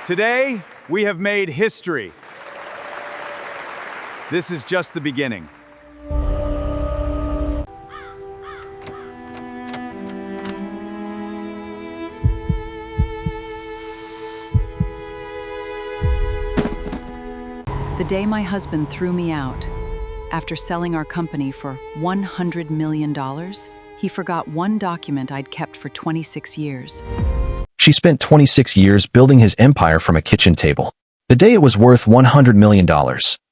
Today, we have made history. This is just the beginning. The day my husband threw me out, after selling our company for $100 million, he forgot one document I'd kept for 26 years. She spent 26 years building his empire from a kitchen table. The day it was worth $100 million,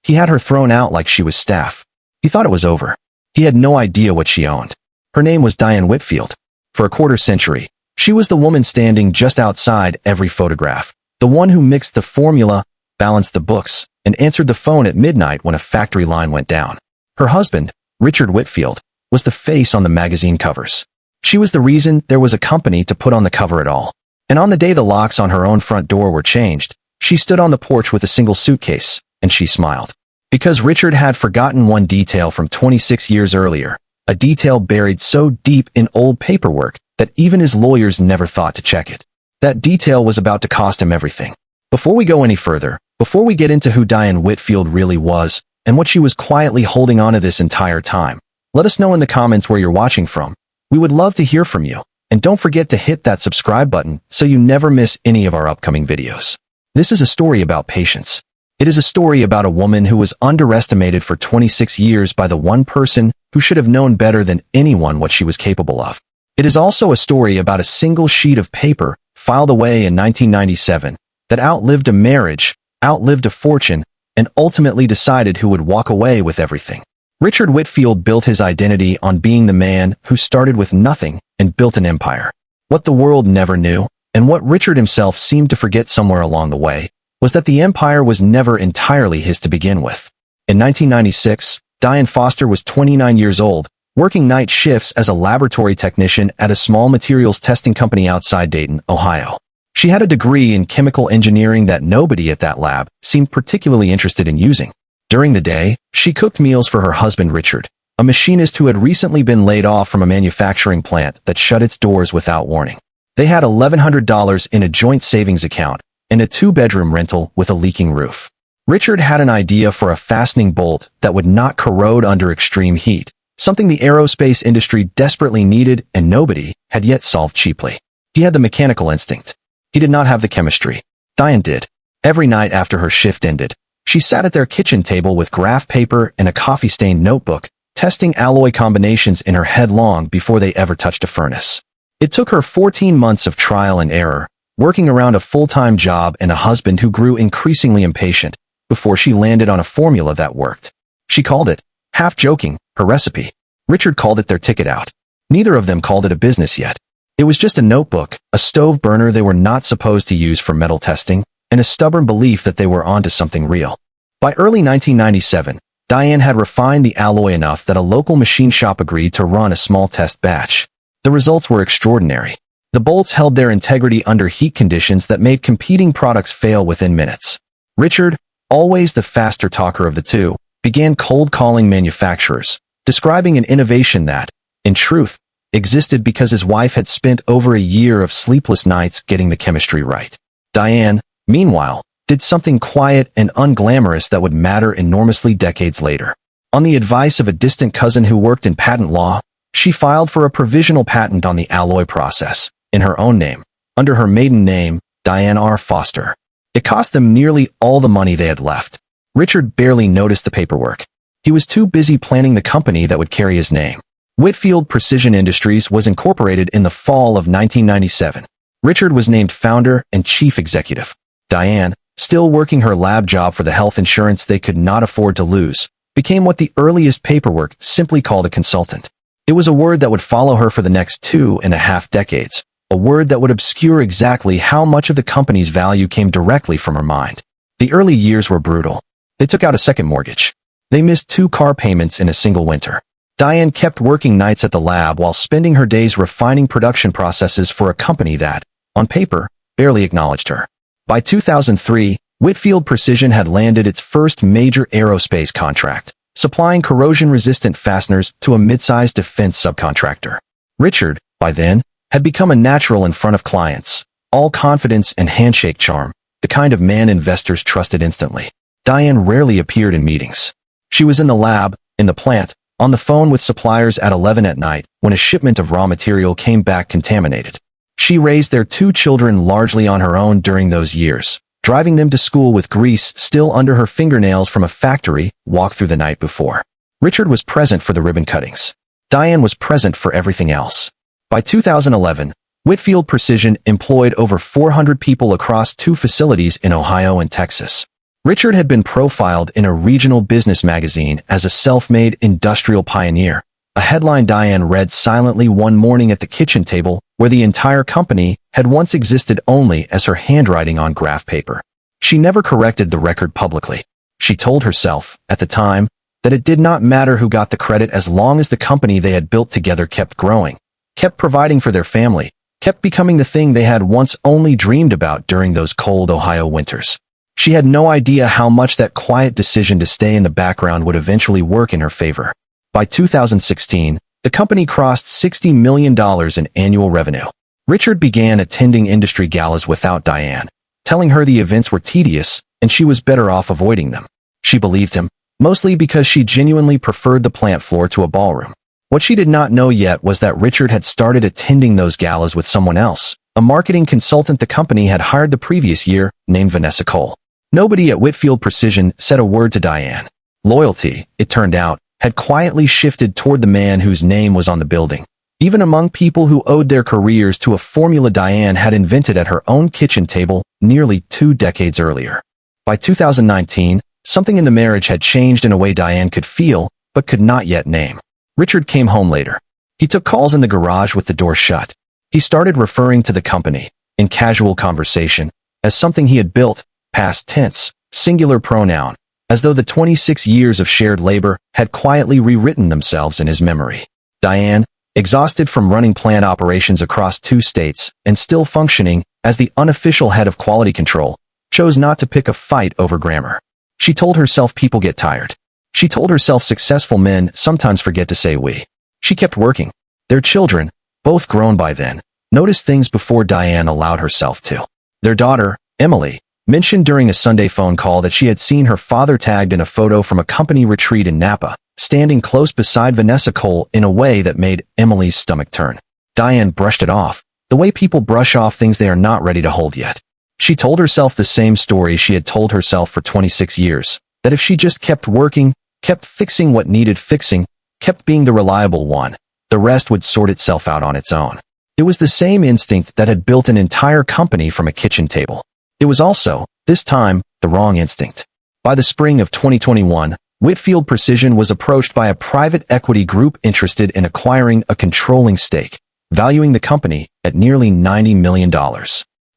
he had her thrown out like she was staff. He thought it was over. He had no idea what she owned. Her name was Diane Whitfield. For a quarter century, she was the woman standing just outside every photograph, the one who mixed the formula, balanced the books, and answered the phone at midnight when a factory line went down. Her husband, Richard Whitfield, was the face on the magazine covers. She was the reason there was a company to put on the cover at all. And on the day the locks on her own front door were changed, she stood on the porch with a single suitcase, and she smiled. Because Richard had forgotten one detail from 26 years earlier, a detail buried so deep in old paperwork that even his lawyers never thought to check it. That detail was about to cost him everything. Before we go any further, before we get into who Diane Whitfield really was and what she was quietly holding on to this entire time, let us know in the comments where you're watching from. We would love to hear from you, and don't forget to hit that subscribe button so you never miss any of our upcoming videos. This is a story about patience. It is a story about a woman who was underestimated for 26 years by the one person who should have known better than anyone what she was capable of. It is also a story about a single sheet of paper filed away in 1997 that outlived a marriage, outlived a fortune, and ultimately decided who would walk away with everything. Richard Whitfield built his identity on being the man who started with nothing and built an empire. What the world never knew, and what Richard himself seemed to forget somewhere along the way, was that the empire was never entirely his to begin with. In 1996, Diane Foster was 29 years old, working night shifts as a laboratory technician at a small materials testing company outside Dayton, Ohio. She had a degree in chemical engineering that nobody at that lab seemed particularly interested in using. During the day, she cooked meals for her husband Richard, a machinist who had recently been laid off from a manufacturing plant that shut its doors without warning. They had $1,100 in a joint savings account and a two-bedroom rental with a leaking roof. Richard had an idea for a fastening bolt that would not corrode under extreme heat, something the aerospace industry desperately needed and nobody had yet solved cheaply. He had the mechanical instinct. He did not have the chemistry. Diane did. Every night after her shift ended, she sat at their kitchen table with graph paper and a coffee-stained notebook, testing alloy combinations in her head long before they ever touched a furnace. It took her 14 months of trial and error, working around a full-time job and a husband who grew increasingly impatient, before she landed on a formula that worked. She called it, half joking, her recipe. Richard called it their ticket out. Neither of them called it a business yet. It was just a notebook, a stove burner they were not supposed to use for metal testing, and a stubborn belief that they were onto something real. By early 1997, Diane had refined the alloy enough that a local machine shop agreed to run a small test batch. The results were extraordinary. The bolts held their integrity under heat conditions that made competing products fail within minutes. Richard, always the faster talker of the two, began cold calling manufacturers, describing an innovation that, in truth, existed because his wife had spent over a year of sleepless nights getting the chemistry right. Diane, meanwhile, did something quiet and unglamorous that would matter enormously decades later. On the advice of a distant cousin who worked in patent law, she filed for a provisional patent on the alloy process, in her own name, under her maiden name, Diane R. Foster. It cost them nearly all the money they had left. Richard barely noticed the paperwork. He was too busy planning the company that would carry his name. Whitfield Precision Industries was incorporated in the fall of 1997. Richard was named founder and chief executive. Diane, still working her lab job for the health insurance they could not afford to lose, became what the earliest paperwork simply called a consultant. It was a word that would follow her for the next 2.5 decades, a word that would obscure exactly how much of the company's value came directly from her mind. The early years were brutal. They took out a second mortgage. They missed 2 car payments in a single winter. Diane kept working nights at the lab while spending her days refining production processes for a company that, on paper, barely acknowledged her. By 2003, Whitfield Precision had landed its first major aerospace contract, supplying corrosion-resistant fasteners to a mid-sized defense subcontractor. Richard, by then, had become a natural in front of clients, all confidence and handshake charm, the kind of man investors trusted instantly. Diane rarely appeared in meetings. She was in the lab, in the plant, on the phone with suppliers at 11 at night when a shipment of raw material came back contaminated. She raised their 2 children largely on her own during those years, driving them to school with grease still under her fingernails from a factory walked through the night before. Richard was present for the ribbon cuttings. Diane was present for everything else. By 2011, Whitfield Precision employed over 400 people across 2 facilities in Ohio and Texas. Richard had been profiled in a regional business magazine as a self-made industrial pioneer, a headline Diane read silently one morning at the kitchen table where the entire company had once existed only as her handwriting on graph paper. She never corrected the record publicly. She told herself, at the time, that it did not matter who got the credit as long as the company they had built together kept growing, kept providing for their family, kept becoming the thing they had once only dreamed about during those cold Ohio winters. She had no idea how much that quiet decision to stay in the background would eventually work in her favor. By 2016, the company crossed $60 million in annual revenue. Richard began attending industry galas without Diane, telling her the events were tedious and she was better off avoiding them. She believed him, mostly because she genuinely preferred the plant floor to a ballroom. What she did not know yet was that Richard had started attending those galas with someone else, a marketing consultant the company had hired the previous year, named Vanessa Cole. Nobody at Whitfield Precision said a word to Diane. Loyalty, it turned out, had quietly shifted toward the man whose name was on the building. Even among people who owed their careers to a formula Diane had invented at her own kitchen table nearly 2 decades earlier. By 2019, something in the marriage had changed in a way Diane could feel, but could not yet name. Richard came home later. He took calls in the garage with the door shut. He started referring to the company, in casual conversation, as something he had built, past tense, singular pronoun, as though the 26 years of shared labor had quietly rewritten themselves in his memory. Diane, exhausted from running plant operations across 2 states and still functioning as the unofficial head of quality control, chose not to pick a fight over grammar. She told herself people get tired. She told herself successful men sometimes forget to say we. She kept working. Their children, both grown by then, noticed things before Diane allowed herself to. Their daughter, Emily, mentioned during a Sunday phone call that she had seen her father tagged in a photo from a company retreat in Napa, standing close beside Vanessa Cole in a way that made Emily's stomach turn. Diane brushed it off, the way people brush off things they are not ready to hold yet. She told herself the same story she had told herself for 26 years, that if she just kept working, kept fixing what needed fixing, kept being the reliable one, the rest would sort itself out on its own. It was the same instinct that had built an entire company from a kitchen table. It was also, this time, the wrong instinct. By the spring of 2021, Whitfield Precision was approached by a private equity group interested in acquiring a controlling stake, valuing the company at nearly $90 million.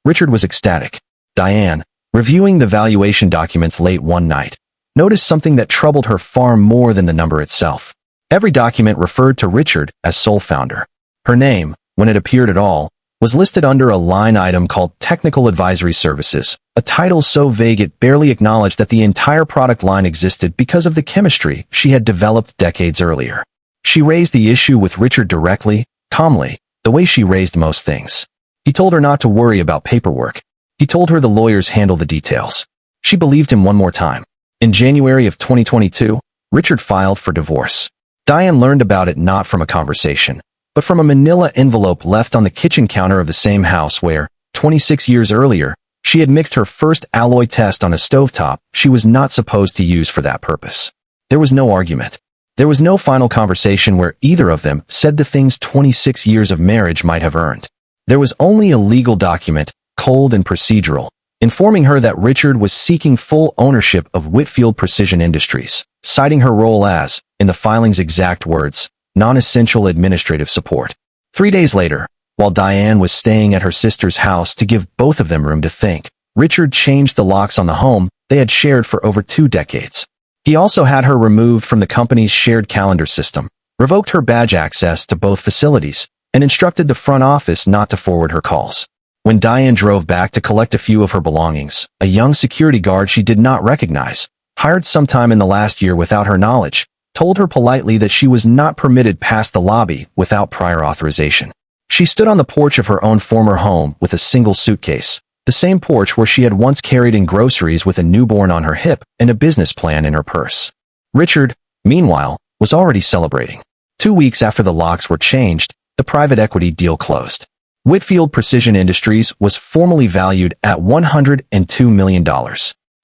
Richard was ecstatic. Diane, reviewing the valuation documents late one night, noticed something that troubled her far more than the number itself. Every document referred to Richard as sole founder. Her name, when it appeared at all, was listed under a line item called Technical Advisory Services, a title so vague it barely acknowledged that the entire product line existed because of the chemistry she had developed decades earlier. She raised the issue with Richard directly, calmly, the way she raised most things. He told her not to worry about paperwork. He told her the lawyers handle the details. She believed him one more time. In January of 2022, Richard filed for divorce. Diane learned about it not from a conversation, but from a manila envelope left on the kitchen counter of the same house where, 26 years earlier, she had mixed her first alloy test on a stovetop she was not supposed to use for that purpose. There was no argument. There was no final conversation where either of them said the things 26 years of marriage might have earned. There was only a legal document, cold and procedural, informing her that Richard was seeking full ownership of Whitfield Precision Industries, citing her role as, in the filing's exact words, non-essential administrative support. 3 days later, while Diane was staying at her sister's house to give both of them room to think, Richard changed the locks on the home they had shared for over 2 decades. He also had her removed from the company's shared calendar system, revoked her badge access to both facilities, and instructed the front office not to forward her calls. When Diane drove back to collect a few of her belongings, a young security guard she did not recognize, hired sometime in the last year without her knowledge, told her politely that she was not permitted past the lobby without prior authorization. She stood on the porch of her own former home with a single suitcase, the same porch where she had once carried in groceries with a newborn on her hip and a business plan in her purse. Richard, meanwhile, was already celebrating. 2 weeks after the locks were changed, the private equity deal closed. Whitfield Precision Industries was formally valued at $102 million.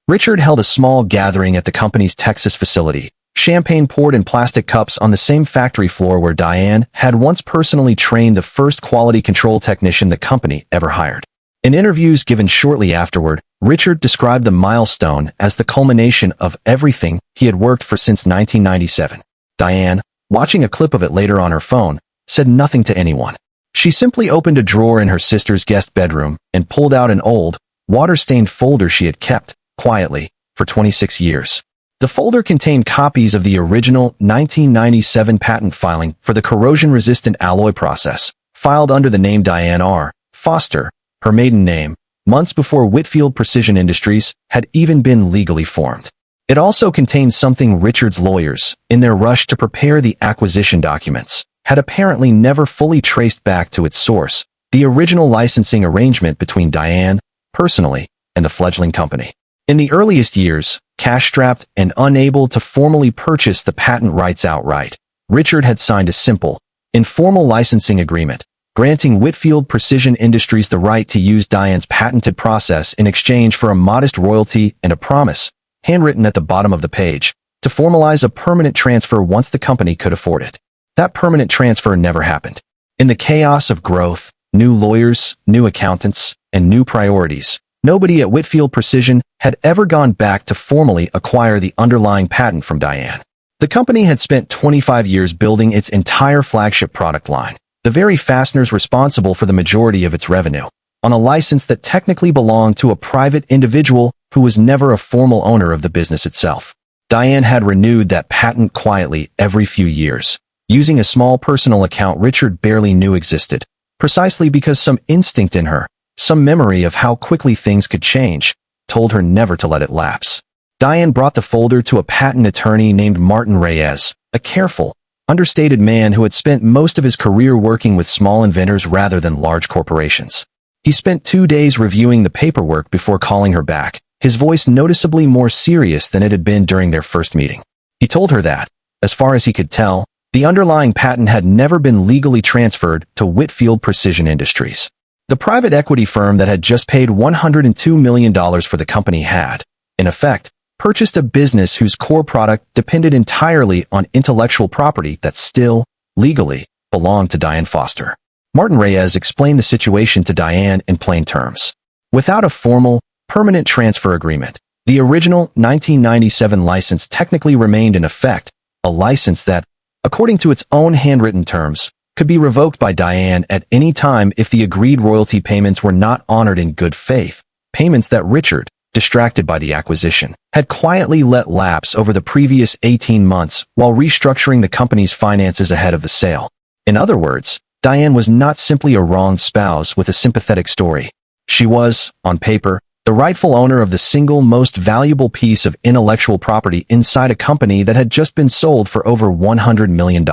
Richard held a small gathering at the company's Texas facility, champagne poured in plastic cups on the same factory floor where Diane had once personally trained the first quality control technician the company ever hired. In interviews given shortly afterward, Richard described the milestone as the culmination of everything he had worked for since 1997. Diane, watching a clip of it later on her phone, said nothing to anyone. She simply opened a drawer in her sister's guest bedroom and pulled out an old, water-stained folder she had kept, quietly, for 26 years. The folder contained copies of the original 1997 patent filing for the corrosion-resistant alloy process, filed under the name Diane R. Foster, her maiden name, months before Whitfield Precision Industries had even been legally formed. It also contained something Richard's lawyers, in their rush to prepare the acquisition documents, had apparently never fully traced back to its source, the original licensing arrangement between Diane, personally, and the fledgling company. In the earliest years, cash-strapped and unable to formally purchase the patent rights outright, Richard had signed a simple, informal licensing agreement, granting Whitfield Precision Industries the right to use Diane's patented process in exchange for a modest royalty and a promise, handwritten at the bottom of the page, to formalize a permanent transfer once the company could afford it. That permanent transfer never happened. In the chaos of growth, new lawyers, new accountants, and new priorities, nobody at Whitfield Precision had ever gone back to formally acquire the underlying patent from Diane. The company had spent 25 years building its entire flagship product line, the very fasteners responsible for the majority of its revenue, on a license that technically belonged to a private individual who was never a formal owner of the business itself. Diane had renewed that patent quietly every few years, using a small personal account Richard barely knew existed, precisely because some instinct in her, some memory of how quickly things could change, told her never to let it lapse. Diane brought the folder to a patent attorney named Martin Reyes, a careful, understated man who had spent most of his career working with small inventors rather than large corporations. He spent 2 days reviewing the paperwork before calling her back, his voice noticeably more serious than it had been during their first meeting. He told her that, as far as he could tell, the underlying patent had never been legally transferred to Whitfield Precision Industries. The private equity firm that had just paid $102 million for the company had, in effect, purchased a business whose core product depended entirely on intellectual property that still, legally, belonged to Diane Foster. Martin Reyes explained the situation to Diane in plain terms. Without a formal, permanent transfer agreement, the original 1997 license technically remained in effect, a license that, according to its own handwritten terms, could be revoked by Diane at any time if the agreed royalty payments were not honored in good faith, payments that Richard, distracted by the acquisition, had quietly let lapse over the previous 18 months while restructuring the company's finances ahead of the sale. In other words, Diane was not simply a wronged spouse with a sympathetic story. She was, on paper, the rightful owner of the single most valuable piece of intellectual property inside a company that had just been sold for over $100 million.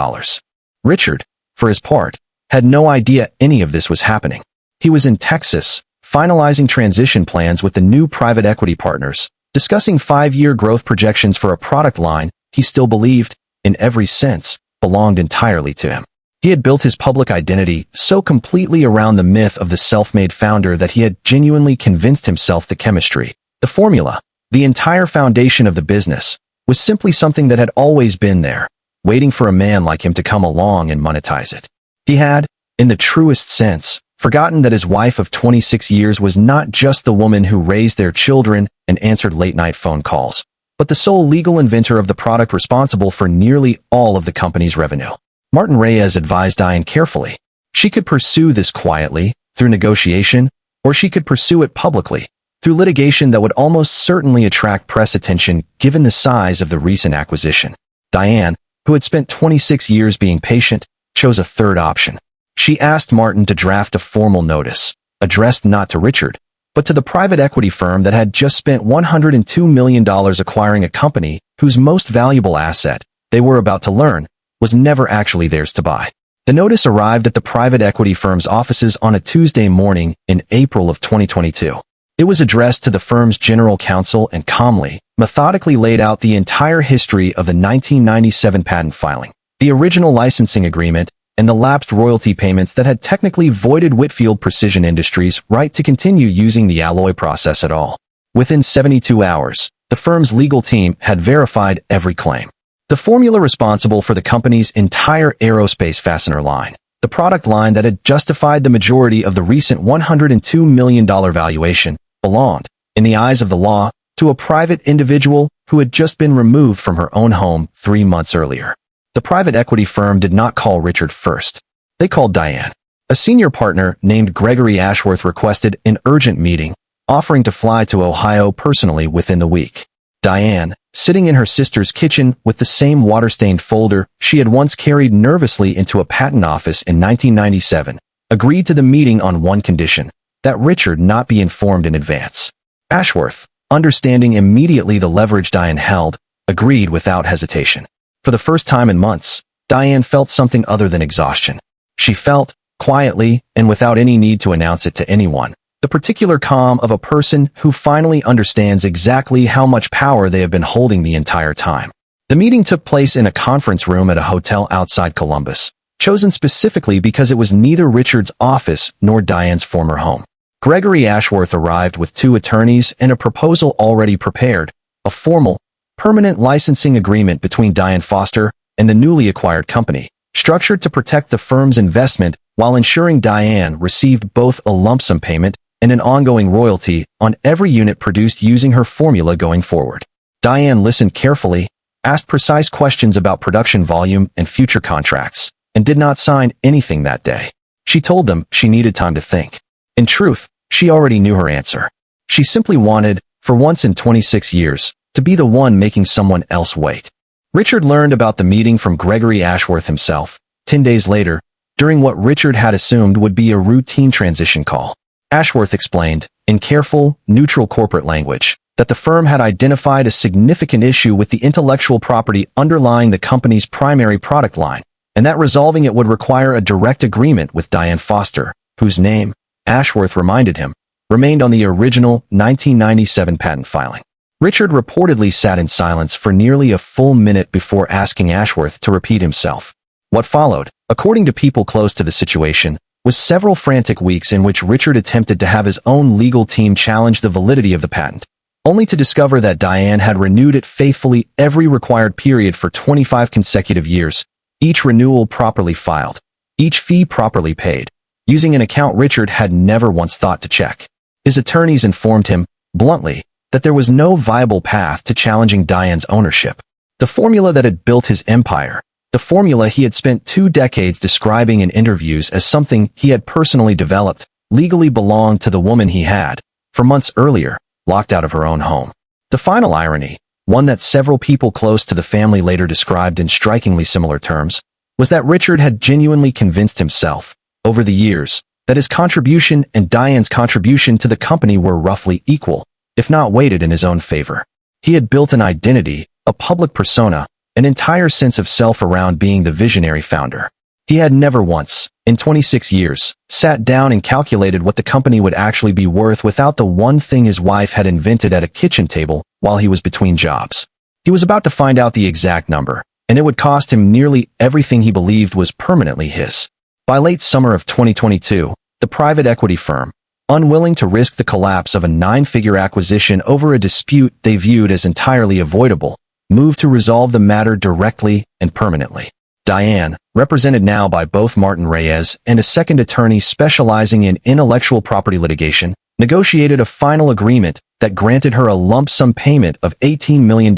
Richard, for his part, had no idea any of this was happening. He was in Texas, finalizing transition plans with the new private equity partners, discussing 5-year growth projections for a product line he still believed, in every sense, belonged entirely to him. He had built his public identity so completely around the myth of the self-made founder that he had genuinely convinced himself the chemistry, the formula, the entire foundation of the business, was simply something that had always been there, waiting for a man like him to come along and monetize it. He had, in the truest sense, forgotten that his wife of 26 years was not just the woman who raised their children and answered late-night phone calls, but the sole legal inventor of the product responsible for nearly all of the company's revenue. Martin Reyes advised Diane carefully. She could pursue this quietly, through negotiation, or she could pursue it publicly, through litigation that would almost certainly attract press attention given the size of the recent acquisition. Diane, who had spent 26 years being patient, chose a third option. She asked Martin to draft a formal notice, addressed not to Richard, but to the private equity firm that had just spent $102 million acquiring a company whose most valuable asset, they were about to learn, was never actually theirs to buy. The notice arrived at the private equity firm's offices on a Tuesday morning in April of 2022. It was addressed to the firm's general counsel and calmly, methodically laid out the entire history of the 1997 patent filing, the original licensing agreement, and the lapsed royalty payments that had technically voided Whitfield Precision Industries' right to continue using the alloy process at all. Within 72 hours, the firm's legal team had verified every claim. The formula responsible for the company's entire aerospace fastener line, the product line that had justified the majority of the recent $102 million valuation, belonged, in the eyes of the law, to a private individual who had just been removed from her own home 3 months earlier. The private equity firm did not call Richard first. They called Diane. A senior partner named Gregory Ashworth requested an urgent meeting, offering to fly to Ohio personally within the week. Diane, sitting in her sister's kitchen with the same water-stained folder she had once carried nervously into a patent office in 1997, agreed to the meeting on one condition: that Richard not be informed in advance. Ashworth, understanding immediately the leverage Diane held, agreed without hesitation. For the first time in months, Diane felt something other than exhaustion. She felt, quietly and without any need to announce it to anyone, the particular calm of a person who finally understands exactly how much power they have been holding the entire time. The meeting took place in a conference room at a hotel outside Columbus, chosen specifically because it was neither Richard's office nor Diane's former home. Gregory Ashworth arrived with 2 attorneys and a proposal already prepared, a formal, permanent licensing agreement between Diane Foster and the newly acquired company, structured to protect the firm's investment while ensuring Diane received both a lump sum payment and an ongoing royalty on every unit produced using her formula going forward. Diane listened carefully, asked precise questions about production volume and future contracts, and did not sign anything that day. She told them she needed time to think. In truth, she already knew her answer. She simply wanted, for once in 26 years, to be the one making someone else wait. Richard learned about the meeting from Gregory Ashworth himself, 10 days later, during what Richard had assumed would be a routine transition call. Ashworth explained, in careful, neutral corporate language, that the firm had identified a significant issue with the intellectual property underlying the company's primary product line, and that resolving it would require a direct agreement with Diane Foster, whose name, Ashworth reminded him, remained on the original 1997 patent filing. Richard reportedly sat in silence for nearly a full minute before asking Ashworth to repeat himself. What followed, according to people close to the situation, was several frantic weeks in which Richard attempted to have his own legal team challenge the validity of the patent, only to discover that Diane had renewed it faithfully every required period for 25 consecutive years, each renewal properly filed, each fee properly paid, using an account Richard had never once thought to check. His attorneys informed him, bluntly, that there was no viable path to challenging Diane's ownership. The formula that had built his empire, the formula he had spent 2 decades describing in interviews as something he had personally developed, legally belonged to the woman he had, for months earlier, locked out of her own home. The final irony, one that several people close to the family later described in strikingly similar terms, was that Richard had genuinely convinced himself, over the years, that his contribution and Diane's contribution to the company were roughly equal, if not weighted in his own favor. He had built an identity, a public persona, an entire sense of self around being the visionary founder. He had never once, in 26 years, sat down and calculated what the company would actually be worth without the one thing his wife had invented at a kitchen table while he was between jobs. He was about to find out the exact number, and it would cost him nearly everything he believed was permanently his. By late summer of 2022, the private equity firm, unwilling to risk the collapse of a 9-figure acquisition over a dispute they viewed as entirely avoidable, moved to resolve the matter directly and permanently. Diane, represented now by both Martin Reyes and a second attorney specializing in intellectual property litigation, negotiated a final agreement that granted her a lump sum payment of $18 million,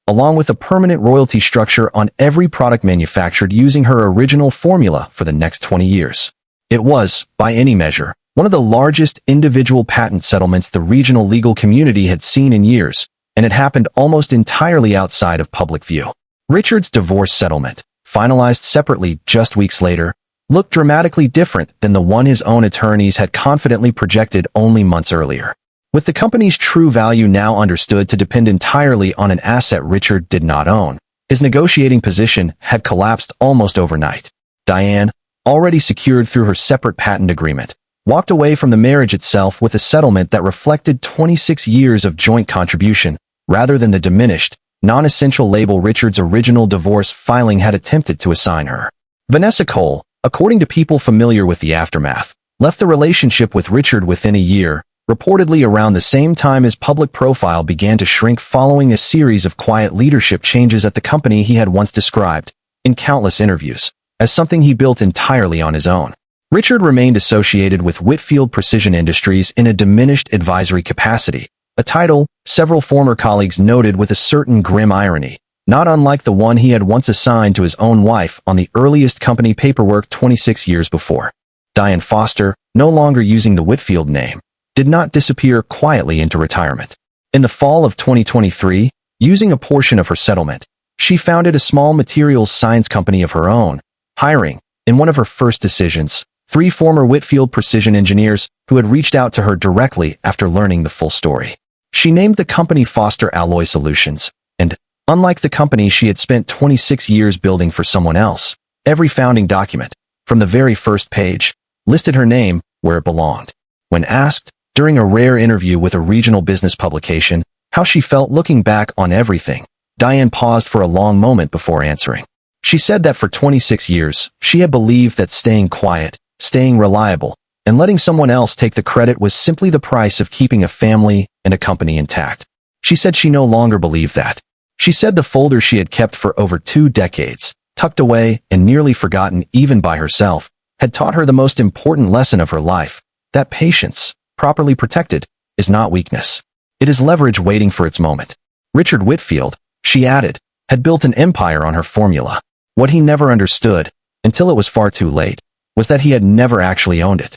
along with a permanent royalty structure on every product manufactured using her original formula for the next 20 years. It was, by any measure, one of the largest individual patent settlements the regional legal community had seen in years, and it happened almost entirely outside of public view. Richard's divorce settlement, finalized separately just weeks later, looked dramatically different than the one his own attorneys had confidently projected only months earlier. With the company's true value now understood to depend entirely on an asset Richard did not own, his negotiating position had collapsed almost overnight. Diane, already secured through her separate patent agreement, walked away from the marriage itself with a settlement that reflected 26 years of joint contribution, rather than the diminished, non-essential label Richard's original divorce filing had attempted to assign her. Vanessa Cole, according to people familiar with the aftermath, left the relationship with Richard within a year, reportedly around the same time his public profile began to shrink following a series of quiet leadership changes at the company he had once described, in countless interviews, as something he built entirely on his own. Richard remained associated with Whitfield Precision Industries in a diminished advisory capacity, a title several former colleagues noted with a certain grim irony, not unlike the one he had once assigned to his own wife on the earliest company paperwork 26 years before. Diane Foster, no longer using the Whitfield name, did not disappear quietly into retirement. In the fall of 2023, using a portion of her settlement, she founded a small materials science company of her own, hiring, in one of her first decisions, 3 former Whitfield Precision engineers who had reached out to her directly after learning the full story. She named the company Foster Alloy Solutions, and, unlike the company she had spent 26 years building for someone else, every founding document, from the very first page, listed her name where it belonged. When asked, during a rare interview with a regional business publication, how she felt looking back on everything, Diane paused for a long moment before answering. She said that for 26 years, she had believed that staying quiet, staying reliable, and letting someone else take the credit was simply the price of keeping a family and a company intact. She said she no longer believed that. She said the folder she had kept for over 2 decades, tucked away and nearly forgotten even by herself, had taught her the most important lesson of her life, that patience, properly protected, is not weakness. It is leverage waiting for its moment. Richard Whitfield, she added, had built an empire on her formula. What he never understood, until it was far too late, was that he had never actually owned it.